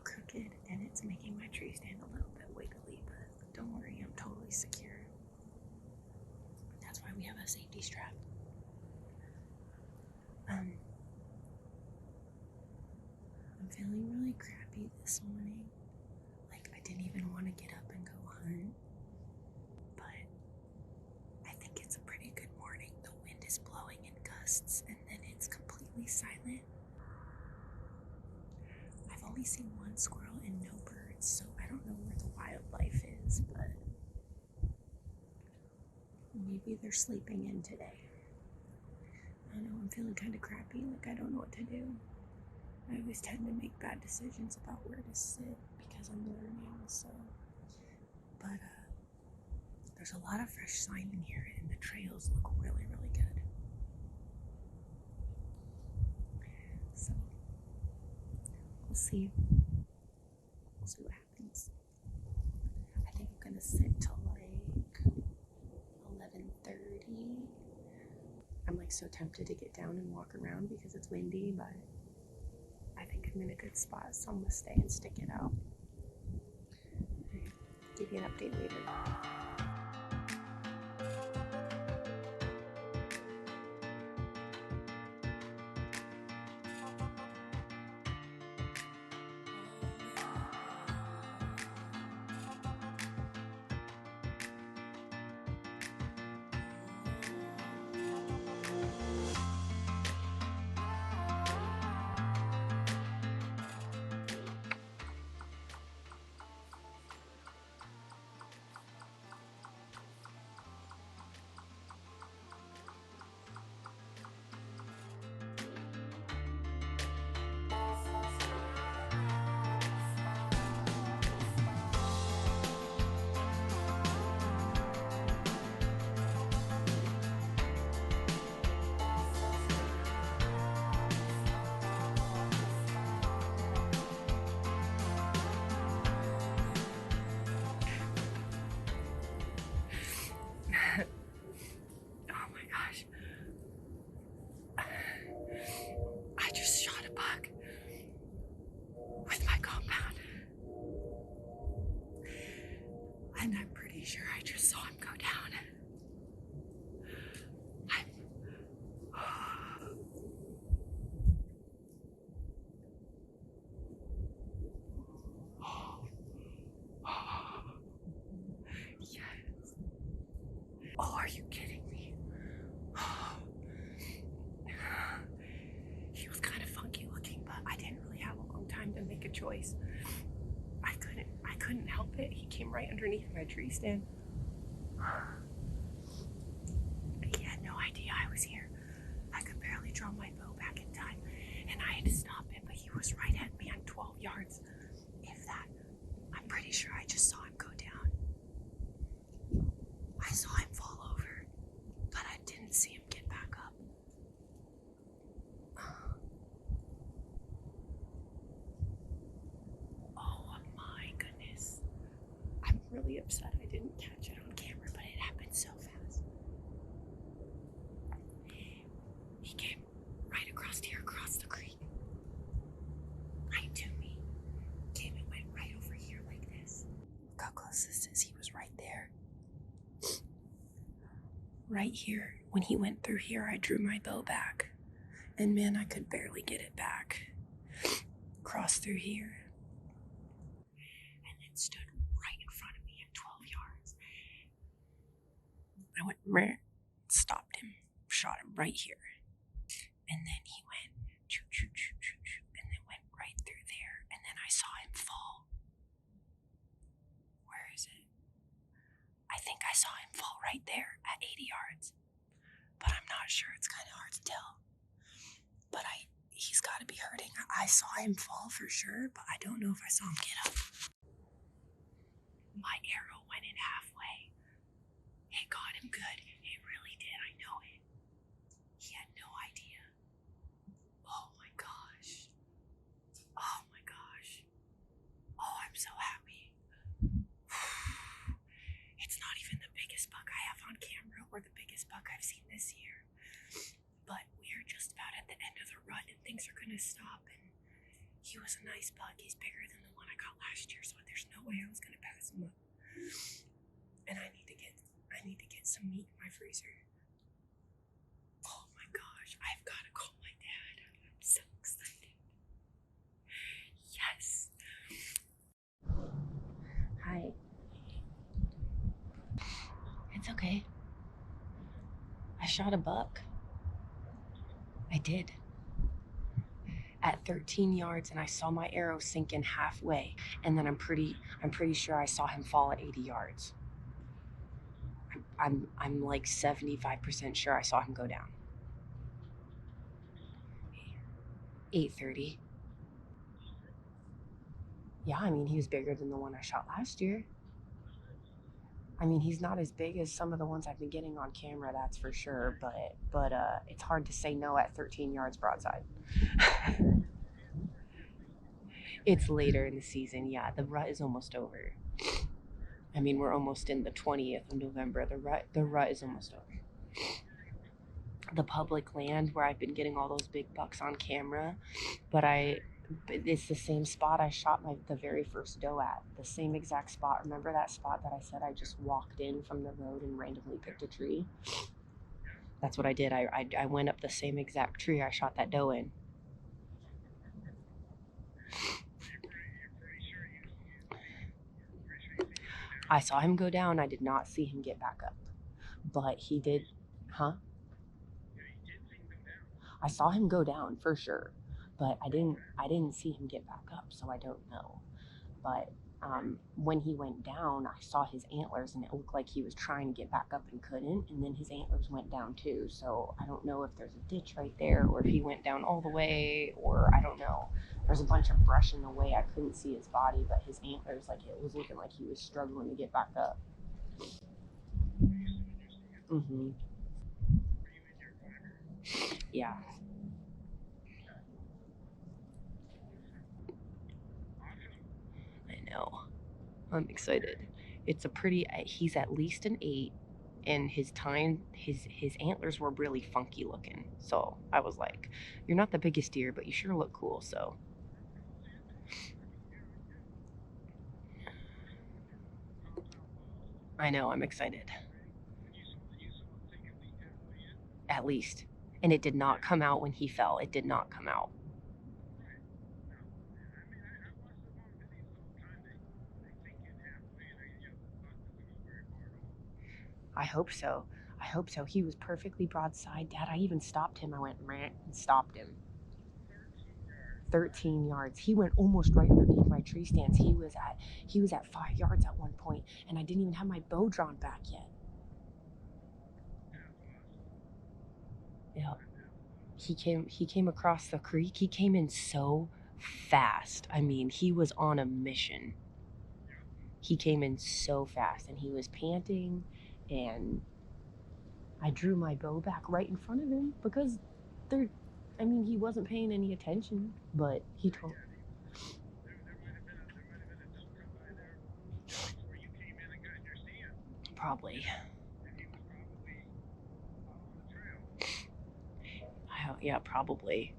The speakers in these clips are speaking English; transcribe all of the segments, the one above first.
crooked and it's making my tree stand a little bit wiggly, but don't worry, I'm totally secure. That's why we have a safety strap. I'm feeling really crappy this morning. Like, I didn't even want to get up and go hunt, but I think it's a pretty good morning. The wind is blowing in gusts and then it's completely silent. I've only seen one squirrel and no birds, so I don't know where the wildlife is, but maybe they're sleeping in today. I don't know, I'm feeling kind of crappy, like I don't know what to do. I always tend to make bad decisions about where to sit because I'm learning, so. But there's a lot of fresh sign in here and the trails look really, really good. So, we'll see. We'll see what happens. I think I'm gonna sit till like 11:30. I'm like so tempted to get down and walk around because it's windy, but I think I'm in a good spot, so I'm gonna stay and stick it out. Give you an update later. Oh my gosh. I just shot a buck with my compound. And I'm pretty sure I just saw him go down. Yes. Oh, are you kidding me? He was kind of funky looking, but I didn't really have a long time to make a choice. I couldn't help it. He came right underneath my tree stand. He had no idea I was here. I could barely draw my bow back in time, and I had to stop him, but he was right at me on 12 yards. If that, I'm pretty sure I just saw him go down. I saw him fall over, but I didn't see him get back up. Oh my goodness. I'm really upset I didn't catch it on camera, but it happened so fast. He came right across here, across the creek. Right to me. Came and went right over here like this. Look how close this is. He was right there. Right here. When he went through here, I drew my bow back. And man, I could barely get it back. Crossed through here. And then stood right in front of me at 12 yards. I went, meh, stopped him, shot him right here. And then he went, choo, choo, choo, choo, choo, and then went right through there. And then I saw him fall. Where is it? I think I saw him fall right there at 80 yards. But I'm not sure. It's kind of hard to tell. But he's got to be hurting. I saw him fall for sure, but I don't know if I saw him get up. My arrow went in halfway. It got him good. It really did. I know it. He had no idea. Oh my gosh. Oh my gosh. Oh, I'm so happy. It's not even the biggest buck I have on camera or the biggest buck I've seen this year. But we are just about at the end of the rut and things are going to stop. And he he was a nice buck. He's bigger than the one I got last year, so there's no way I was gonna pass him up. And I need to get some meat in my freezer. Oh my gosh, I've gotta call my dad. I'm so excited. Yes. Hi. It's okay. I shot a buck. I did. At 13 yards, and I saw my arrow sink in halfway, and then I'm pretty sure I saw him fall at 80 yards. I'm like 75% sure I saw him go down. 8:30. Yeah, I mean, he was bigger than the one I shot last year. I mean, he's not as big as some of the ones I've been getting on camera, that's for sure, but it's hard to say no at 13 yards broadside. It's later in the season, yeah. The rut is almost over. I mean, we're almost in the 20th of November. The rut is almost over. The public land where I've been getting all those big bucks on camera, but it's the same spot I shot the very first doe at. The same exact spot. Remember that spot that I said I just walked in from the road and randomly picked a tree? That's what I did. I went up the same exact tree I shot that doe in. I saw him go down. I did not see him get back up, but he did. Huh? I saw him go down for sure, but I didn't see him get back up, so I don't know. But when he went down, I saw his antlers, and it looked like he was trying to get back up and couldn't, and then his antlers went down too. So I don't know if there's a ditch right there, or if he went down all the way, or I don't know. There's a bunch of brush in the way. I couldn't see his body, but his antlers, like, it was looking like he was struggling to get back up. Mm-hmm. Yeah. I know. I'm excited. It's a pretty, he's at least an 8, and his antlers were really funky looking. So I was like, you're not the biggest deer, but you sure look cool. So I know, I'm excited. At least. And it did not come out when he fell. It did not come out. I hope so. I hope so. He was perfectly broadside, Dad. I even stopped him. I went rant and stopped him. 13 yards. He went almost right underneath my tree stands. He was at 5 yards at one point, and I didn't even have my bow drawn back yet. Yeah. He came across the creek. He came in so fast. I mean, he was on a mission. He came in so fast, and he was panting, and I drew my bow back right in front of him because he wasn't paying any attention, but he told. Probably. Yeah, probably.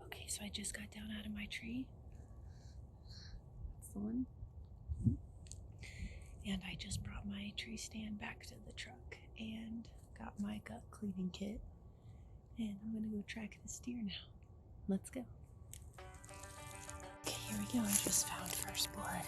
Okay, so I just got down out of my tree. That's the one. And I just brought my tree stand back to the truck and got my gut cleaning kit. And I'm gonna go track this deer now. Let's go. Okay, here we go. I just found first blood.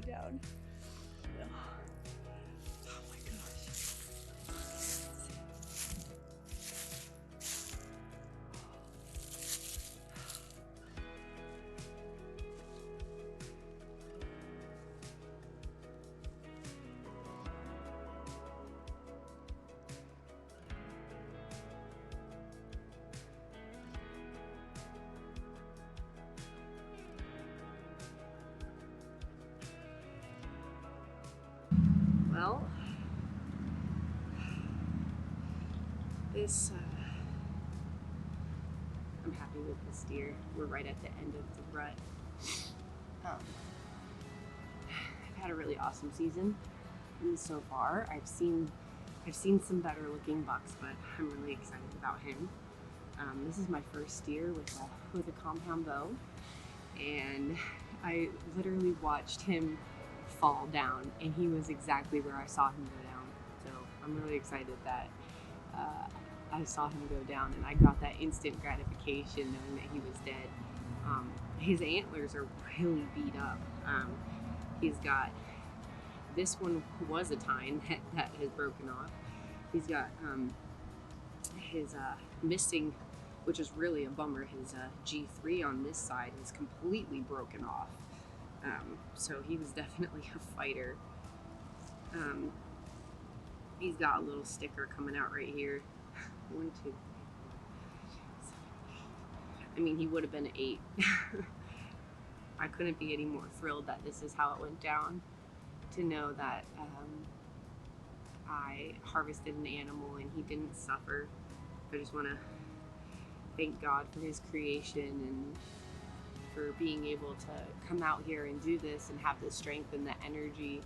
down. Oh my gosh. Well, I'm happy with this deer. We're right at the end of the rut. I've had a really awesome season, and so far I've seen some better looking bucks, but I'm really excited about him. This is my first deer with a compound bow, and I literally watched him fall down, and he was exactly where I saw him go down. So I'm really excited that I saw him go down, and I got that instant gratification knowing that he was dead. His antlers are really beat up. He's got, this one was a tine that has broken off. He's got his missing, which is really a bummer, his G3 on this side is completely broken off. So he was definitely a fighter. He's got a little sticker coming out right here. 1, 2. I mean, he would have been an 8. I couldn't be any more thrilled that this is how it went down. To know that I harvested an animal and he didn't suffer. I just want to thank God for his creation and for being able to come out here and do this and have the strength and the energy.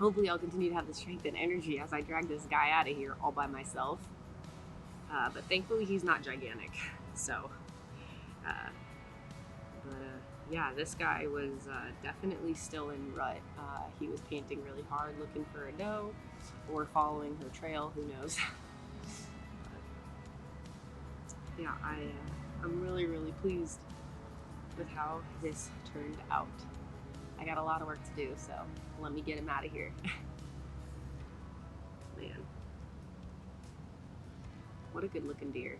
Hopefully I'll continue to have the strength and energy as I drag this guy out of here all by myself. But thankfully he's not gigantic. So, yeah, this guy was definitely still in rut. He was panting really hard looking for a doe or following her trail, who knows. But, yeah, I'm really, really pleased with how this turned out. I got a lot of work to do, so let me get him out of here. Man, what a good looking deer.